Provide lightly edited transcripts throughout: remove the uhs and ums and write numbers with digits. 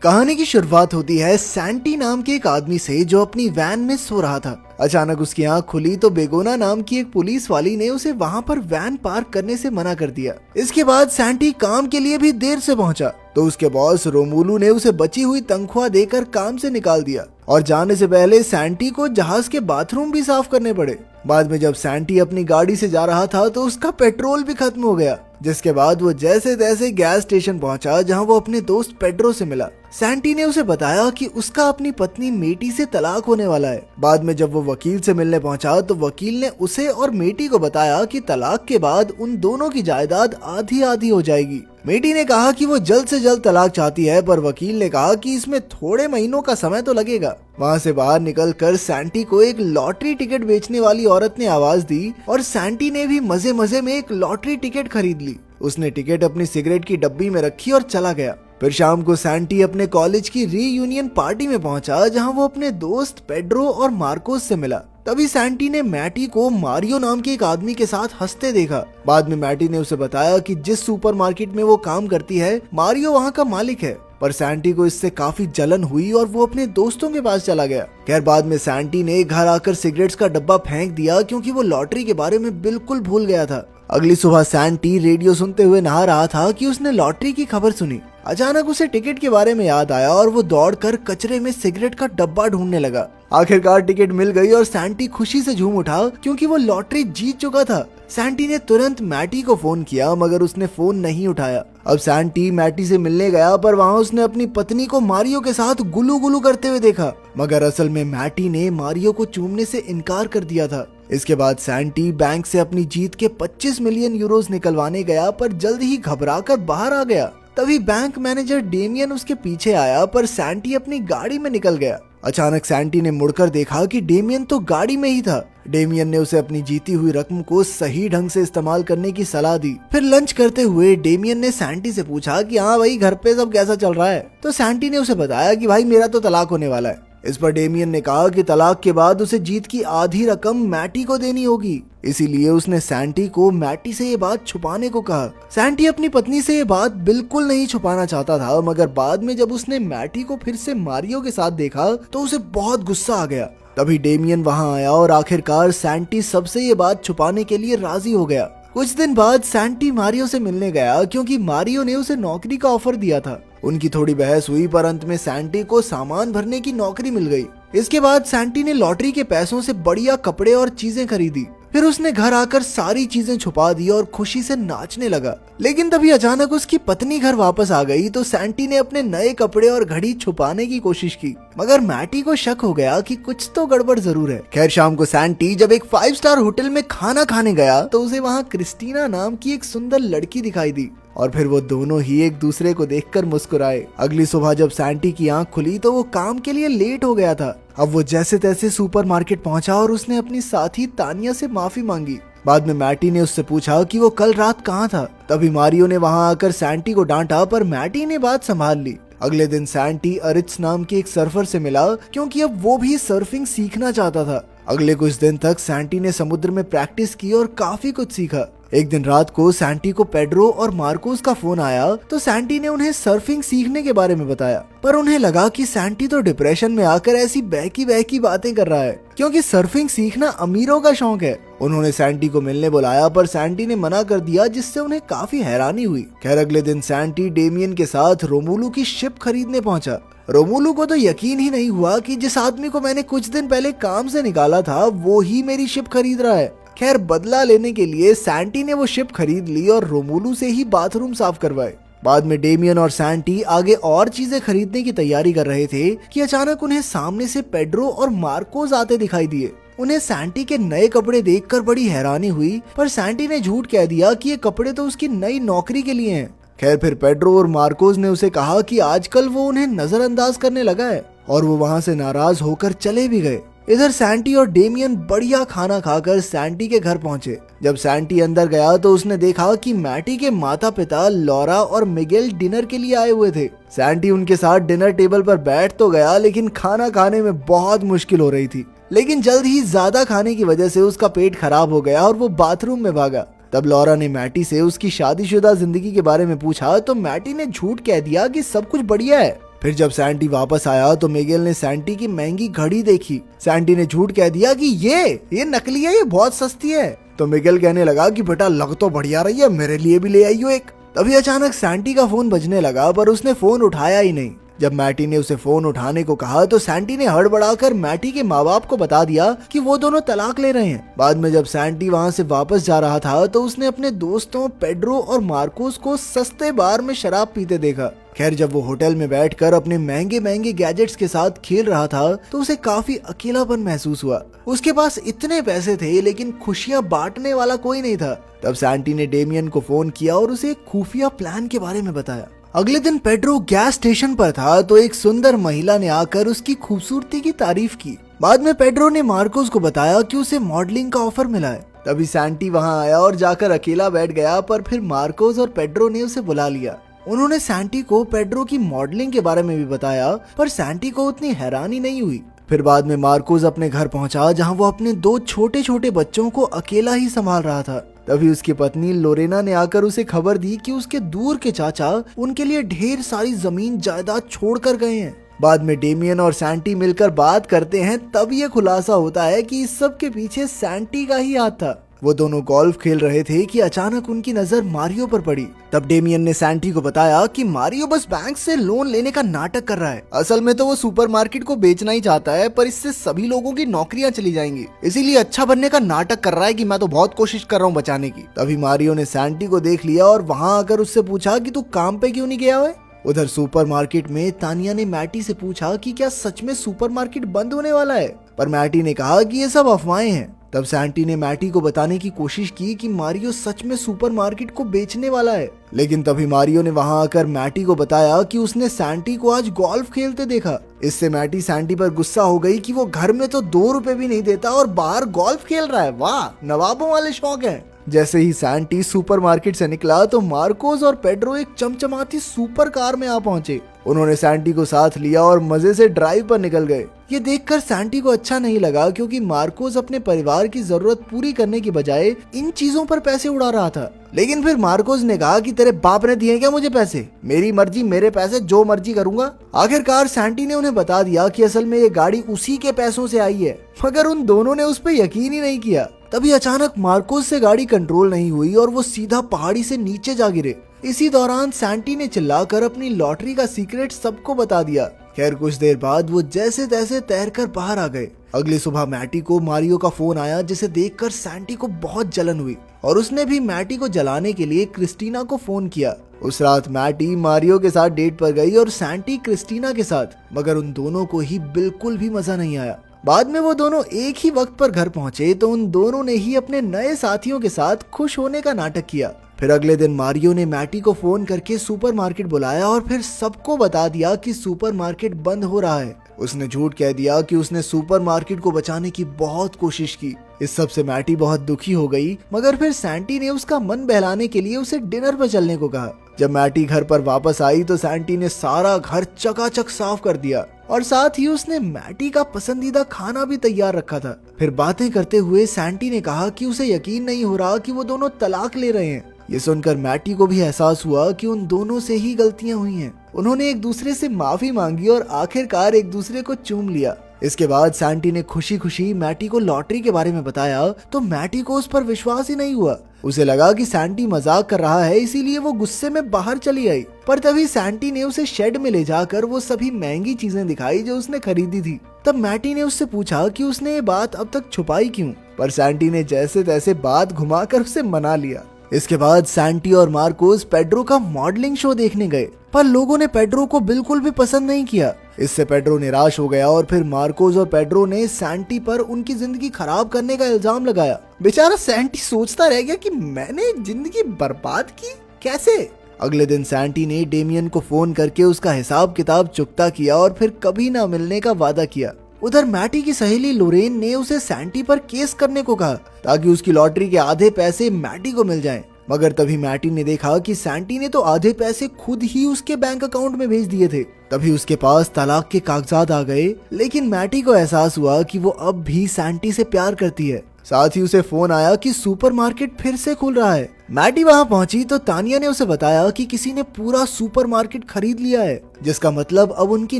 कहानी की शुरुआत होती है सैंटी नाम के एक आदमी से जो अपनी वैन में सो रहा था। अचानक उसकी आंख खुली तो बेगोना नाम की एक पुलिस वाली ने उसे वहां पर वैन पार्क करने से मना कर दिया। इसके बाद सैंटी काम के लिए भी देर से पहुंचा तो उसके बॉस रोमुलू ने उसे बची हुई तनख्वाह देकर काम से निकाल दिया और जाने से पहले सैंटी को जहाज के बाथरूम भी साफ करने पड़े। बाद में जब सैंटी अपनी गाड़ी से जा रहा था तो उसका पेट्रोल भी खत्म हो गया, जिसके बाद वो जैसे तैसे गैस स्टेशन पहुंचा जहां वो अपने दोस्त पेड्रो से मिला। सैंटी ने उसे बताया कि उसका अपनी पत्नी मेटी से तलाक होने वाला है। बाद में जब वो वकील से मिलने पहुंचा तो वकील ने उसे और मेटी को बताया कि तलाक के बाद उन दोनों की जायदाद आधी आधी हो जाएगी। मेटी ने कहा कि वो जल्द से जल्द तलाक चाहती है, पर वकील ने कहा कि इसमें थोड़े महीनों का समय तो लगेगा। वहाँ से बाहर निकलकर सैंटी को एक लॉटरी टिकट बेचने वाली औरत ने आवाज दी और सैंटी ने भी मजे मजे में एक लॉटरी टिकट खरीद ली। उसने टिकट अपनी सिगरेट की डब्बी में रखी और चला गया। फिर शाम को सैंटी अपने कॉलेज की रीयूनियन पार्टी में पहुंचा जहां वो अपने दोस्त पेड्रो और मार्कोस से मिला। तभी सैंटी ने मैटी को मारियो नाम के एक आदमी के साथ हंसते देखा। बाद में मैटी ने उसे बताया कि जिस सुपरमार्केट में वो काम करती है मारियो वहां का मालिक है, पर सैंटी को इससे काफी जलन हुई और वो अपने दोस्तों के पास चला गया। खैर बाद में सैंटी ने घर आकर सिगरेट्स का डब्बा फेंक दिया क्योंकि वो लॉटरी के बारे में बिल्कुल भूल गया था। अगली सुबह सैंटी रेडियो सुनते हुए नहा रहा था कि उसने लॉटरी की खबर सुनी। अचानक उसे टिकट के बारे में याद आया और वो दौड़कर कचरे में सिगरेट का डब्बा ढूंढने लगा। आखिरकार टिकट मिल गई और सैंटी खुशी से झूम उठा क्योंकि वो लॉटरी जीत चुका था। सैंटी ने तुरंत मैटी को फोन किया मगर उसने फोन नहीं उठाया। अब सैंटी मैटी से मिलने गया पर वहाँ उसने अपनी पत्नी को मारियो के साथ गुलू गुलू करते हुए देखा, मगर असल में मैटी ने मारियो को चूमने से इनकार कर दिया था। इसके बाद सैंटी बैंक से अपनी जीत के 25 मिलियन यूरोस निकलवाने गया पर जल्द ही घबराकर बाहर आ गया। तभी बैंक मैनेजर डेमियन उसके पीछे आया पर सैंटी अपनी गाड़ी में निकल गया। अचानक सैंटी ने मुड़कर देखा कि डेमियन तो गाड़ी में ही था। डेमियन ने उसे अपनी जीती हुई रकम को सही ढंग से इस्तेमाल करने की सलाह दी। फिर लंच करते हुए डेमियन ने सैंटी से पूछा कि हाँ भाई घर पे सब कैसा चल रहा है। तो सैंटी ने उसे बताया कि भाई मेरा तो तलाक होने वाला है। इस पर डेमियन ने कहा कि तलाक के बाद उसे जीत की आधी रकम मैटी को देनी होगी, इसीलिए उसने सैंटी को मैटी से ये बात छुपाने को कहा। सैंटी अपनी पत्नी से ये बात बिल्कुल नहीं छुपाना चाहता था, मगर बाद में जब उसने मैटी को फिर से मारियो के साथ देखा तो उसे बहुत गुस्सा आ गया। तभी डेमियन वहां आया और आखिरकार सैंटी सबसे ये बात छुपाने के लिए राजी हो गया। कुछ दिन बाद सैंटी मारियो से मिलने गया क्योंकि मारियो ने उसे नौकरी का ऑफर दिया था। उनकी थोड़ी बहस हुई पर अंत में सैंटी को सामान भरने की नौकरी मिल गई। इसके बाद सैंटी ने लॉटरी के पैसों से बढ़िया कपड़े और चीजें खरीदी। फिर उसने घर आकर सारी चीजें छुपा दी और खुशी से नाचने लगा। लेकिन तभी अचानक उसकी पत्नी घर वापस आ गई तो सैंटी ने अपने नए कपड़े और घड़ी छुपाने की कोशिश की, मगर मैटी को शक हो गया कि कुछ तो गड़बड़ जरूर है। खैर शाम को सैंटी जब एक 5 स्टार होटल में खाना खाने गया तो उसे वहाँ क्रिस्टीना नाम की एक सुंदर लड़की दिखाई दी और फिर वो दोनों ही एक दूसरे को देखकर मुस्कुराए। अगली सुबह जब सैंटी की आंख खुली तो वो काम के लिए लेट हो गया था। अब वो जैसे तैसे सुपरमार्केट पहुंचा और उसने अपनी साथी तानिया से माफी मांगी। बाद में मैटी ने उससे पूछा कि वो कल रात कहाँ था। तभी मारियो ने वहां आकर सैंटी को डांटा पर मैटी ने बात संभाल ली। अगले दिन सैंटी अरिट्स नाम के एक सर्फर से मिला क्योंकि अब वो भी सर्फिंग सीखना चाहता था। अगले कुछ दिन तक सैंटी ने समुद्र में प्रैक्टिस की और काफी कुछ सीखा। एक दिन रात को सैंटी को पेड्रो और मार्कोस का फोन आया तो सैंटी ने उन्हें सर्फिंग सीखने के बारे में बताया, पर उन्हें लगा कि सैंटी तो डिप्रेशन में आकर ऐसी बहकी बहकी बातें कर रहा है क्योंकि सर्फिंग सीखना अमीरों का शौक है। उन्होंने सैंटी को मिलने बुलाया पर सैंटी ने मना कर दिया, जिससे उन्हें काफी हैरानी हुई। खैर अगले दिन सैंटी डेमियन के साथ रोमुलू की शिप खरीदने पहुंचा। रोमुलू को तो यकीन ही नहीं हुआ कि जिस आदमी को मैंने कुछ दिन पहले काम से निकाला था वो ही मेरी शिप खरीद रहा है। खैर बदला लेने के लिए सैंटी ने वो शिप खरीद ली और रोमुलू से ही बाथरूम साफ करवाए। बाद में डेमियन और सैंटी आगे और चीजें खरीदने की तैयारी कर रहे थे कि अचानक उन्हें सामने से पेड्रो और मार्कोस आते दिखाई दिए। उन्हें सैंटी के नए कपड़े देखकर बड़ी हैरानी हुई, पर सैंटी ने झूठ कह दिया कि ये कपड़े तो उसकी नई नौकरी के लिए हैं। खैर फिर पेड्रो और मार्कोस ने उसे कहा कि आजकल वो उन्हें नजरअंदाज करने लगा है और वो वहाँ से नाराज होकर चले भी गए। इधर सैंटी और डेमियन बढ़िया खाना खाकर सैंटी के घर पहुंचे। जब सैंटी अंदर गया तो उसने देखा कि मैटी के माता पिता लॉरा और मिगेल डिनर के लिए आए हुए थे। सैंटी उनके साथ डिनर टेबल पर बैठ तो गया लेकिन खाना खाने में बहुत मुश्किल हो रही थी। लेकिन जल्द ही ज्यादा खाने की वजह से उसका पेट खराब हो गया और वो बाथरूम में भागा। तब लॉरा ने मैटी से उसकी शादीशुदा जिंदगी के बारे में पूछा तो मैटी ने झूठ कह दिया कि सब कुछ बढ़िया है। फिर जब सैंटी वापस आया तो मिगेल ने सैंटी की महंगी घड़ी देखी। सैंटी ने झूठ कह दिया कि ये नकली है, ये बहुत सस्ती है। तो मिगेल कहने लगा कि बेटा लग तो बढ़िया रही है, मेरे लिए भी ले आई हो एक। तभी अचानक सैंटी का फोन बजने लगा पर उसने फोन उठाया ही नहीं। जब मैटी ने उसे फोन उठाने को कहा तो सैंटी ने हड़बड़ाकर मैटी के माँ बाप को बता दिया कि वो दोनों तलाक ले रहे हैं। बाद में जब सैंटी वहाँ से वापस जा रहा था तो उसने अपने दोस्तों पेड्रो और मार्कोस को सस्ते बार में शराब पीते देखा। खैर जब वो होटल में बैठकर अपने महंगे महंगे गैजेट्स के साथ खेल रहा था तो उसे काफी अकेलापन महसूस हुआ। उसके पास इतने पैसे थे लेकिन खुशियां बांटने वाला कोई नहीं था। तब सैंटी ने डेमियन को फोन किया और उसे एक खुफिया प्लान के बारे में बताया। अगले दिन पेड्रो गैस स्टेशन पर था तो एक सुंदर महिला ने आकर उसकी खूबसूरती की तारीफ की। बाद में पेड्रो ने मार्कोस को बताया कि उसे मॉडलिंग का ऑफर मिला है। तभी सैंटी वहां आया और जाकर अकेला बैठ गया, पर फिर मार्कोस और पेड्रो ने उसे बुला लिया। उन्होंने सैंटी को पेड्रो की मॉडलिंग के बारे में भी बताया, पर सैंटी को उतनी हैरानी नहीं हुई। फिर बाद में मार्कोस अपने घर पहुंचा जहां वो अपने 2 छोटे छोटे बच्चों को अकेला ही संभाल रहा था। तभी उसकी पत्नी लोरेना ने आकर उसे खबर दी कि उसके दूर के चाचा उनके लिए ढेर सारी जमीन जायदाद छोड़कर गए हैं। बाद में डेमियन और सैंटी मिलकर बात करते हैं, तब ये खुलासा होता है कि इस सब के पीछे सैंटी का ही हाथ था। वो दोनों गोल्फ खेल रहे थे कि अचानक उनकी नजर मारियो पर पड़ी। तब डेमियन ने सैंटी को बताया कि मारियो बस बैंक से लोन लेने का नाटक कर रहा है। असल में तो वो सुपरमार्केट को बेचना ही चाहता है, पर इससे सभी लोगों की नौकरियां चली जाएंगी, इसीलिए अच्छा बनने का नाटक कर रहा है कि मैं तो बहुत कोशिश कर रहा हूँ बचाने की। तभी मारियो ने सैंटी को देख लिया और वहाँ आकर उससे पूछा कि तू काम पे क्यों नहीं गया है। उधर सुपरमार्केट में तानिया ने मैटी से पूछा कि क्या सच में सुपरमार्केट बंद होने वाला है, पर मैटी ने कहा कि ये सब अफवाहें हैं। तब सैंटी ने मैटी को बताने की कोशिश की कि मारियो सच में सुपरमार्केट को बेचने वाला है, लेकिन तभी मारियो ने वहां आकर मैटी को बताया कि उसने सैंटी को आज गोल्फ खेलते देखा। इससे मैटी सैंटी पर गुस्सा हो गई कि वो घर में तो 2 रुपए भी नहीं देता और बाहर गोल्फ खेल रहा है। वाह, नवाबों वाले शौक हैं। जैसे ही सैंटी सुपरमार्केट से निकला तो मार्कोस और पेड्रो एक चमचमाती सुपर कार में आ पहुंचे। उन्होंने सैंटी को साथ लिया और मजे से ड्राइव पर निकल गए। ये देखकर सैंटी को अच्छा नहीं लगा, क्योंकि मार्कोस अपने परिवार की जरूरत पूरी करने की बजाय इन चीजों पर पैसे उड़ा रहा था। लेकिन फिर मार्कोस ने कहा कि तेरे बाप ने दिए क्या मुझे पैसे, मेरी मर्जी, मेरे पैसे, जो मर्जी करूंगा। आखिरकार सैंटी ने उन्हें बता दिया कि असल में ये गाड़ी उसी के पैसों से आई है, मगर उन दोनों ने उस पर यकीन ही नहीं किया। तभी अचानक मार्कोस से गाड़ी कंट्रोल नहीं हुई और वो सीधा पहाड़ी से नीचे जा गिरे। इसी दौरान सैंटी ने चिल्लाकर अपनी लॉटरी का सीक्रेट सबको बता दिया। खैर कुछ देर बाद वो जैसे तैसे तैरकर बाहर आ गए। अगली सुबह मैटी को मारियो का फोन आया, जिसे देखकर सैंटी को बहुत जलन हुई और उसने भी मैटी को जलाने के लिए क्रिस्टीना को फोन किया। उस रात मैटी मारियो के साथ डेट पर गई और सैंटी क्रिस्टीना के साथ, मगर उन दोनों को ही बिल्कुल भी मजा नहीं आया। बाद में वो दोनों एक ही वक्त पर घर पहुंचे तो उन दोनों ने ही अपने नए साथियों के साथ खुश होने का नाटक किया। फिर अगले दिन मारियो ने मैटी को फोन करके सुपरमार्केट बुलाया और फिर सबको बता दिया कि सुपरमार्केट बंद हो रहा है। उसने झूठ कह दिया कि उसने सुपरमार्केट को बचाने की बहुत कोशिश की। इस सब से मैटी बहुत दुखी हो गई, मगर फिर सैंटी ने उसका मन बहलाने के लिए उसे डिनर पर चलने को कहा। जब मैटी घर पर वापस आई तो सैंटी ने सारा घर चकाचक साफ कर दिया और साथ ही उसने मैटी का पसंदीदा खाना भी तैयार रखा था। फिर बातें करते हुए सैंटी ने कहा कि उसे यकीन नहीं हो रहा कि वो दोनों तलाक ले रहे हैं। ये सुनकर मैटी को भी एहसास हुआ कि उन दोनों से ही गलतियां हुई हैं। उन्होंने एक दूसरे से माफी मांगी और आखिरकार एक दूसरे को चूम लिया। इसके बाद सैंटी ने खुशी खुशी मैटी को लॉटरी के बारे में बताया तो मैटी को उस पर विश्वास ही नहीं हुआ। उसे लगा कि सैंटी मजाक कर रहा है, इसीलिए वो गुस्से में बाहर चली आई। पर तभी सैंटी ने उसे शेड में ले जाकर वो सभी महंगी चीजें दिखाई जो उसने खरीदी थी। तब मैटी ने उससे पूछा कि उसने ये बात अब तक छुपाई क्यों, पर सैंटी ने जैसे तैसे बात घुमाकर उसे मना लिया। इसके बाद सैंटी और मार्कोस पेड्रो का मॉडलिंग शो देखने गए, पर लोगों ने पेड्रो को बिल्कुल भी पसंद नहीं किया। इससे पेड्रो निराश हो गया और फिर मार्कोस और पेड्रो ने सैंटी पर उनकी जिंदगी खराब करने का इल्जाम लगाया। बेचारा सैंटी सोचता रह गया कि मैंने जिंदगी बर्बाद की, कैसे। अगले दिन सैंटी ने डेमियन को फोन करके उसका हिसाब किताब चुकता किया और फिर कभी ना मिलने का वादा किया। उधर मैटी की सहेली लोरेन ने उसे सैंटी पर केस करने को कहा ताकि उसकी लॉटरी के आधे पैसे मैटी को मिल जाएं। मगर तभी मैटी ने देखा कि सैंटी ने तो आधे पैसे खुद ही उसके बैंक अकाउंट में भेज दिए थे। तभी उसके पास तलाक के कागजात आ गए, लेकिन मैटी को एहसास हुआ कि वो अब भी सैंटी से प्यार करती है। साथ ही उसे फोन आया कि सुपरमार्केट फिर से खुल रहा है। मैटी वहां पहुंची तो तानिया ने उसे बताया कि किसी ने पूरा सुपरमार्केट खरीद लिया है, जिसका मतलब अब उनकी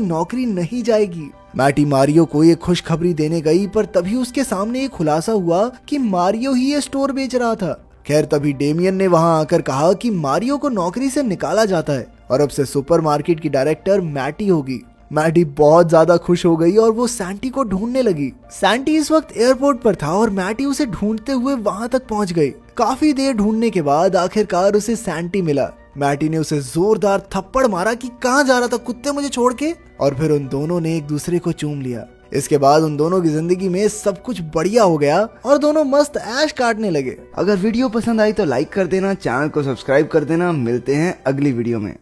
नौकरी नहीं जाएगी। मैटी मारियो को ये खुशखबरी देने गई, पर तभी उसके सामने ये खुलासा हुआ कि मारियो ही ये स्टोर बेच रहा था। खैर तभी डेमियन ने वहां आकर कहा कि मारियो को नौकरी से निकाला जाता है और अब से सुपरमार्केट की डायरेक्टर मैटी होगी। मैटी बहुत ज्यादा खुश हो गई और वो सैंटी को ढूंढने लगी। सैंटी इस वक्त एयरपोर्ट पर था और मैटी उसे ढूंढते हुए वहां तक पहुंच गई। काफी देर ढूंढने के बाद आखिरकार उसे सैंटी मिला। मैटी ने उसे जोरदार थप्पड़ मारा कि कहाँ जा रहा था कुत्ते मुझे छोड़ के, और फिर उन दोनों ने एक दूसरे को चूम लिया। इसके बाद उन दोनों की जिंदगी में सब कुछ बढ़िया हो गया और दोनों मस्त ऐश काटने लगे। अगर वीडियो पसंद आई तो लाइक कर देना, चैनल को सब्सक्राइब कर देना। मिलते हैं अगली वीडियो में।